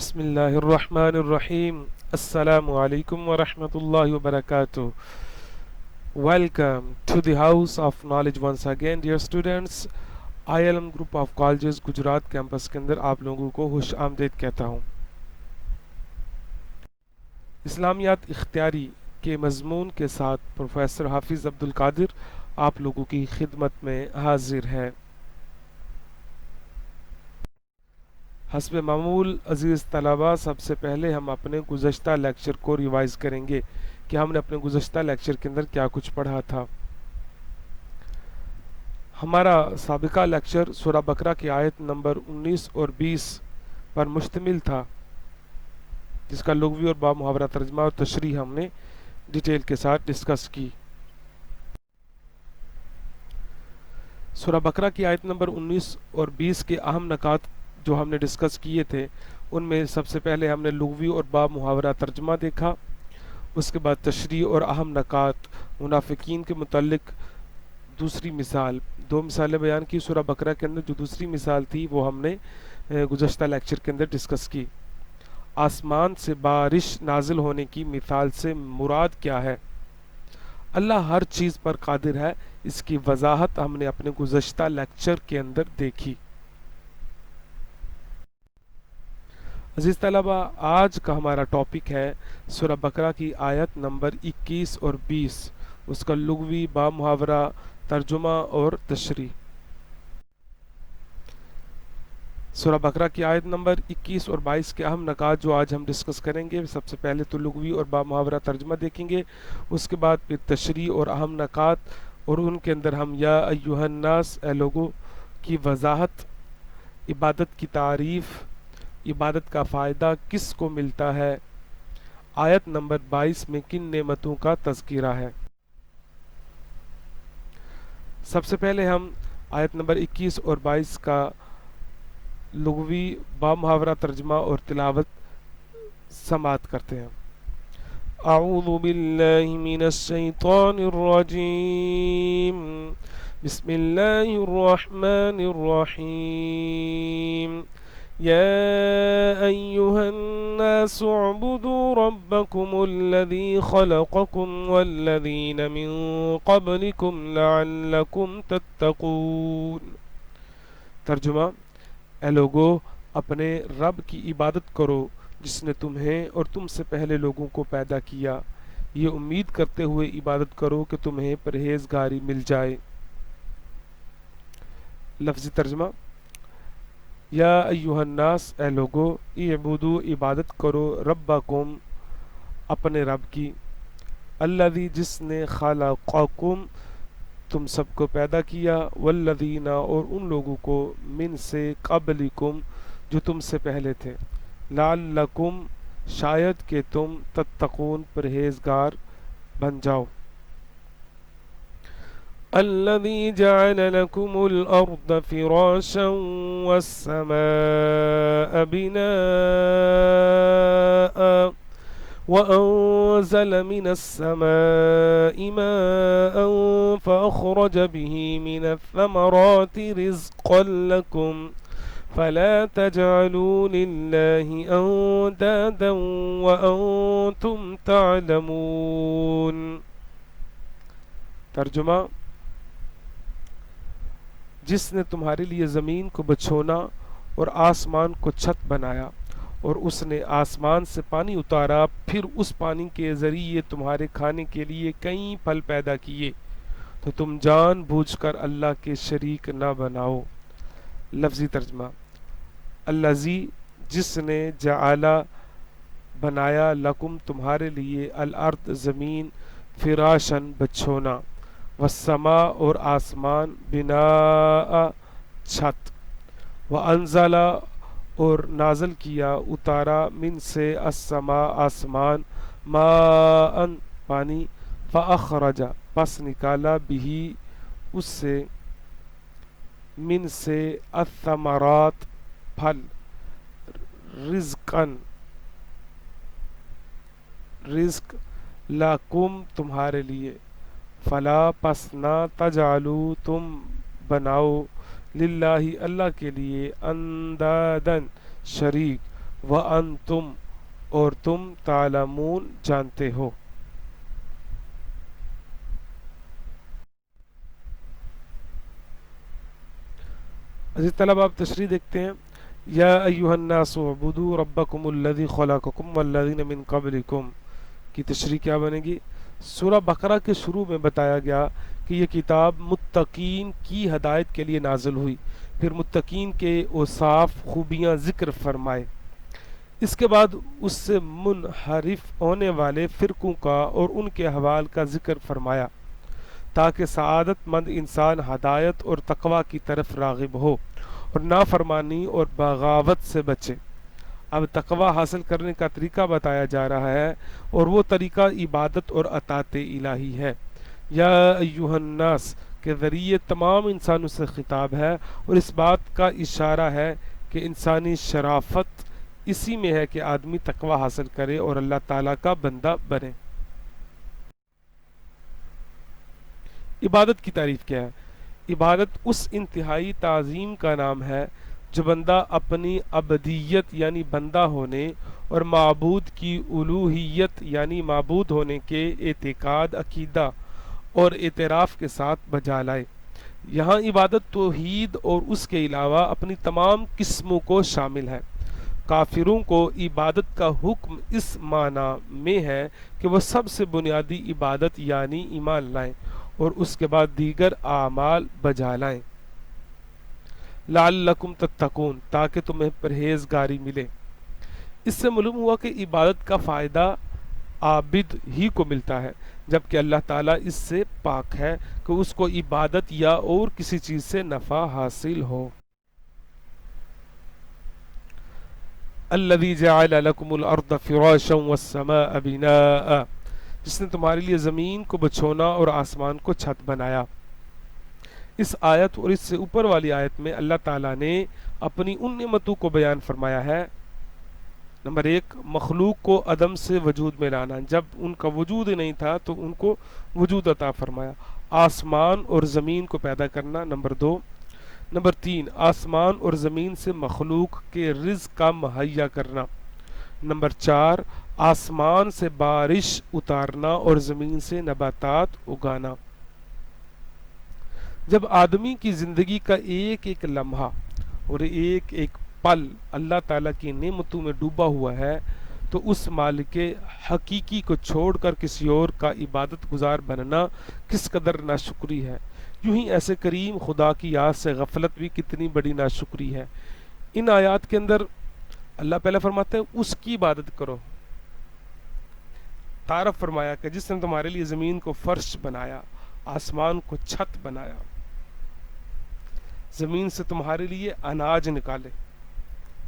بسم اللہ الرحمن الرحیم. السلام علیکم ورحمۃ اللہ وبرکاتہ. Welcome to the House of Knowledge once again, dear students. ILM group of colleges Gujrat campus کے اندر آپ لوگوں کو خوش آمدید کہتا ہوں. اسلامیات اختیاری کے مضمون کے ساتھ پروفیسر حافظ عبد القادر آپ لوگوں کی خدمت میں حاضر ہے. حسب معمول عزیز طلباء، سب سے پہلے ہم اپنے گزشتہ لیکچر کو ریوائز کریں گے کہ ہم نے اپنے گزشتہ لیکچر کے اندر کیا کچھ پڑھا تھا. ہمارا سابقہ لیکچر سورہ بقرہ کی آیت نمبر 19 اور 20 پر مشتمل تھا، جس کا لغوی اور با محاورہ ترجمہ اور تشریح ہم نے ڈیٹیل کے ساتھ ڈسکس کی. سورہ بقرہ کی آیت نمبر 19 اور 20 کے اہم نکات جو ہم نے ڈسکس کیے تھے، ان میں سب سے پہلے ہم نے لغوی اور با محاورہ ترجمہ دیکھا. اس کے بعد تشریح اور اہم نکات، منافقین کے متعلق دوسری مثال، دو مثالیں بیان کی سورہ بقرہ کے اندر. جو دوسری مثال تھی وہ ہم نے گزشتہ لیکچر کے اندر ڈسکس کی. آسمان سے بارش نازل ہونے کی مثال سے مراد کیا ہے؟ اللہ ہر چیز پر قادر ہے، اس کی وضاحت ہم نے اپنے گزشتہ لیکچر کے اندر دیکھی. عزیز طلبہ، آج کا ہمارا ٹاپک ہے سورہ بقرہ کی آیت نمبر 21 اور 20، اس کا لغوی با محاورہ ترجمہ اور تشریح. سورہ بقرہ کی آیت نمبر 21 اور 22 کے اہم نکات جو آج ہم ڈسکس کریں گے، سب سے پہلے تو لغوی اور با محاورہ ترجمہ دیکھیں گے، اس کے بعد پھر تشریح اور اہم نکات، اور ان کے اندر ہم یا ایھا الناس، اے لوگوں کی وضاحت، عبادت کی تعریف، عبادت کا فائدہ کس کو ملتا ہے، آیت نمبر 22 میں کن نعمتوں کا تذکرہ ہے. سب سے پہلے ہم آیت نمبر 21 اور 22 کا لغوی با محاورہ ترجمہ اور تلاوت سماعت کرتے ہیں. اعوذ باللہ من الشیطان الرجیم، بسم اللہ الرحمن الرحیم. يا أيها الناس اعبدوا ربكم الذي خلقكم والذين من قبلكم لعلكم تتقون. ترجمہ: اے لوگو، اپنے رب کی عبادت کرو جس نے تمہیں اور تم سے پہلے لوگوں کو پیدا کیا، یہ امید کرتے ہوئے عبادت کرو کہ تمہیں پرہیزگاری مل جائے. لفظی ترجمہ: یا ایھا الناس، اے لوگو، اعبدوا، عبادت کرو، ربکم، اپنے رب کی، الذی، جس نے، خلقکم، تم سب کو پیدا کیا، والذین، اور ان لوگوں کو، من سے، قبلکم، جو تم سے پہلے تھے، لعلکم، شاید کہ تم، تتقون، پرہیزگار بن جاؤ. الذي جعل لكم الأرض فراشا والسماء بناء وأنزل من السماء ماء فأخرج به من الثمرات رزقا لكم فلا تجعلوا لله أندادا وأنتم تعلمون. ترجمہ: جس نے تمہارے لیے زمین کو بچھونا اور آسمان کو چھت بنایا، اور اس نے آسمان سے پانی اتارا، پھر اس پانی کے ذریعے تمہارے کھانے کے لیے کئی پھل پیدا کیے، تو تم جان بوجھ کر اللہ کے شریک نہ بناؤ. لفظی ترجمہ: الذی، جس نے، جعل، بنایا، لکم، تمہارے لیے، الارض، زمین، فراشن، بچھونا، والسماء، اور آسمان، بناء، چھت، وانزل، اور نازل کیا، اتارا، من سے، السماء، آسمان، ماء، پانی، فاخرج، پس نکالا، بھی، اس سے، من سے، الثمرات، پھل، رزقاً، رزق، لکم، تمہارے لیے، فلا، پس نہ، تجعلوا، تم بناؤ، للہ، اللہ کے لیے، اندادن، شریک، وَأَنْتُمْ اور تم تعلمون جانتے ہو۔ عزیز طلبہ آپ تشریح دیکھتے ہیں، یا ایھا الناس اعبدوا ربکم الذی خلقکم والذین من قبلکم کی تشریح کیا بنے گی؟ سورہ بقرہ کے شروع میں بتایا گیا کہ یہ کتاب متقین کی ہدایت کے لیے نازل ہوئی، پھر متقین کے اوصاف خوبیاں ذکر فرمائے، اس کے بعد اس سے منحرف ہونے والے فرقوں کا اور ان کے احوال کا ذکر فرمایا تاکہ سعادت مند انسان ہدایت اور تقوی کی طرف راغب ہو اور نافرمانی اور بغاوت سے بچے۔ اب تقوی حاصل کرنے کا طریقہ بتایا جا رہا ہے، اور وہ طریقہ عبادت اور اطاعت الہی ہے۔ یا ایھا الناس کے ذریعے تمام انسانوں سے خطاب ہے، اور اس بات کا اشارہ ہے کہ انسانی شرافت اسی میں ہے کہ آدمی تقوی حاصل کرے اور اللہ تعالیٰ کا بندہ بنے۔ عبادت کی تعریف کیا ہے؟ عبادت اس انتہائی تعظیم کا نام ہے جو بندہ اپنی عبدیت یعنی بندہ ہونے اور معبود کی الوہیت یعنی معبود ہونے کے اعتقاد، عقیدہ اور اعتراف کے ساتھ بجا لائے۔ یہاں عبادت توحید اور اس کے علاوہ اپنی تمام قسموں کو شامل ہے۔ کافروں کو عبادت کا حکم اس معنی میں ہے کہ وہ سب سے بنیادی عبادت یعنی ایمان لائیں اور اس کے بعد دیگر اعمال بجا لائیں، لعلکم تتقون تاکہ تمہیں پرہیزگاری ملے۔ اس سے معلوم ہوا کہ عبادت کا فائدہ عابد ہی کو ملتا ہے، جبکہ اللہ تعالیٰ اس سے پاک ہے کہ اس کو عبادت یا اور کسی چیز سے نفع حاصل ہو۔ الذی جعل لکم الارض فراشا والسماء بناء، جس نے تمہارے لیے زمین کو بچھونا اور آسمان کو چھت بنایا۔ اس آیت اور اس سے اوپر والی آیت میں اللہ تعالیٰ نے اپنی ان نعمتوں کو بیان فرمایا ہے۔ نمبر ایک، مخلوق کو عدم سے وجود میں لانا، جب ان کا وجود ہی نہیں تھا تو ان کو وجود عطا فرمایا۔ آسمان اور زمین کو پیدا کرنا، نمبر دو۔ نمبر تین، آسمان اور زمین سے مخلوق کے رزق کا مہیا کرنا۔ نمبر چار، آسمان سے بارش اتارنا اور زمین سے نباتات اگانا۔ جب آدمی کی زندگی کا ایک ایک لمحہ اور ایک ایک پل اللہ تعالیٰ کی نعمتوں میں ڈوبا ہوا ہے تو اس مالک حقیقی کو چھوڑ کر کسی اور کا عبادت گزار بننا کس قدر ناشکری ہے۔ یوں ہی ایسے کریم خدا کی یاد سے غفلت بھی کتنی بڑی ناشکری ہے۔ ان آیات کے اندر اللہ پہلے فرماتے ہیں اس کی عبادت کرو، تعارف فرمایا کہ جس نے تمہارے لیے زمین کو فرش بنایا، آسمان کو چھت بنایا، زمین سے تمہارے لیے اناج نکالے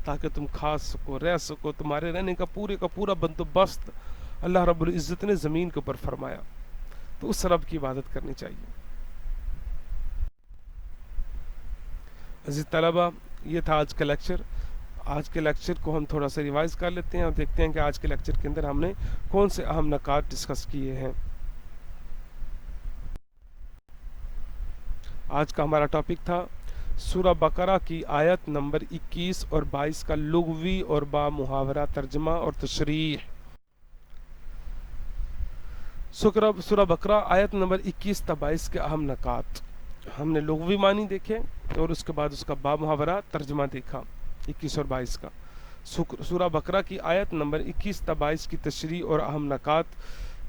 تاکہ تم کھا سکو، رہ سکو، تمہارے رہنے کا پورا بندوبست اللہ رب العزت نے زمین کے اوپر فرمایا، تو اس رب کی عبادت کرنی چاہیے۔ عزیز طلبہ، یہ تھا آج کا لیکچر۔ آج کے لیکچر کو ہم تھوڑا سا ریوائز کر لیتے ہیں اور دیکھتے ہیں کہ آج کے لیکچر کے اندر ہم نے کون سے اہم نکات ڈسکس کیے ہیں۔ آج کا ہمارا ٹاپک تھا سورہ بقرہ کی آیت نمبر 21 اور 22 کا لغوی اور با محاورہ ترجمہ اور تشریح۔ سورہ بقرہ آیت نمبر 21 تا 22 کے اہم نکات ہم نے لغوی معنی دیکھے اور اس کے بعد اس کا با محاورہ ترجمہ دیکھا 21 اور 22 کا۔ سورہ بقرہ کی آیت نمبر 21 تا 22 کی تشریح اور اہم نکات،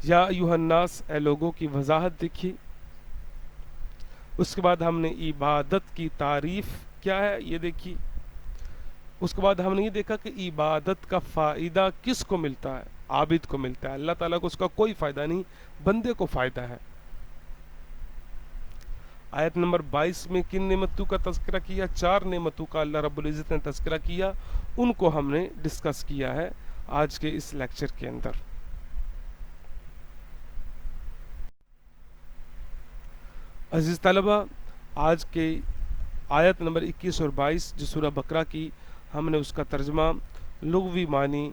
یا ایھا الناس اے لوگوں کی وضاحت دیکھی۔ اس کے بعد ہم نے عبادت کی تعریف کیا ہے یہ دیکھی۔ اس کے بعد ہم نے یہ دیکھا کہ عبادت کا فائدہ کس کو ملتا ہے؟ عابد کو ملتا ہے، اللہ تعالیٰ کو اس کا کوئی فائدہ نہیں، بندے کو فائدہ ہے۔ آیت نمبر 22 میں کن نعمتوں کا تذکرہ کیا؟ 4 نعمتوں کا اللہ رب العزت نے تذکرہ کیا، ان کو ہم نے ڈسکس کیا ہے آج کے اس لیکچر کے اندر۔ عزیز طلبہ، آج کے آیت نمبر 21 اور 22 جو سورہ بقرہ کی ہم نے اس کا ترجمہ، لغوی معنی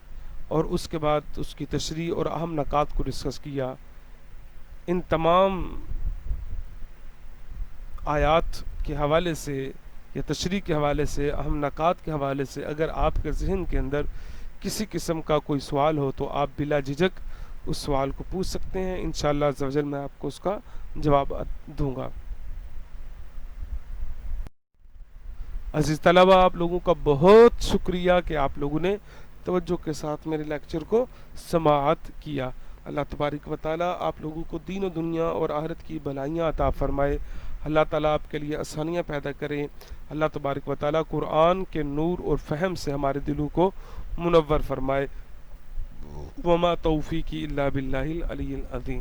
اور اس کے بعد اس کی تشریح اور اہم نکات کو ڈسکس کیا۔ ان تمام آیات کے حوالے سے یا تشریح کے حوالے سے، اہم نکات کے حوالے سے اگر آپ کے ذہن کے اندر کسی قسم کا کوئی سوال ہو تو آپ بلا جھجک اس سوال کو پوچھ سکتے ہیں، انشاءاللہ عز و جل میں آپ کو اس کا جواب دوں گا۔ عزیز طلبہ، آپ لوگوں کا بہت شکریہ کہ آپ لوگوں نے توجہ کے ساتھ میرے لیکچر کو سماعت کیا۔ اللہ تبارک و تعالیٰ آپ لوگوں کو دین و دنیا اور آخرت کی بھلائیاں عطا فرمائے۔ اللہ تعالیٰ آپ کے لیے آسانیاں پیدا کریں۔ اللہ تبارک و تعالیٰ قرآن کے نور اور فہم سے ہمارے دلوں کو منور فرمائے۔ وما توفیقی الا باللہ العلی العظیم۔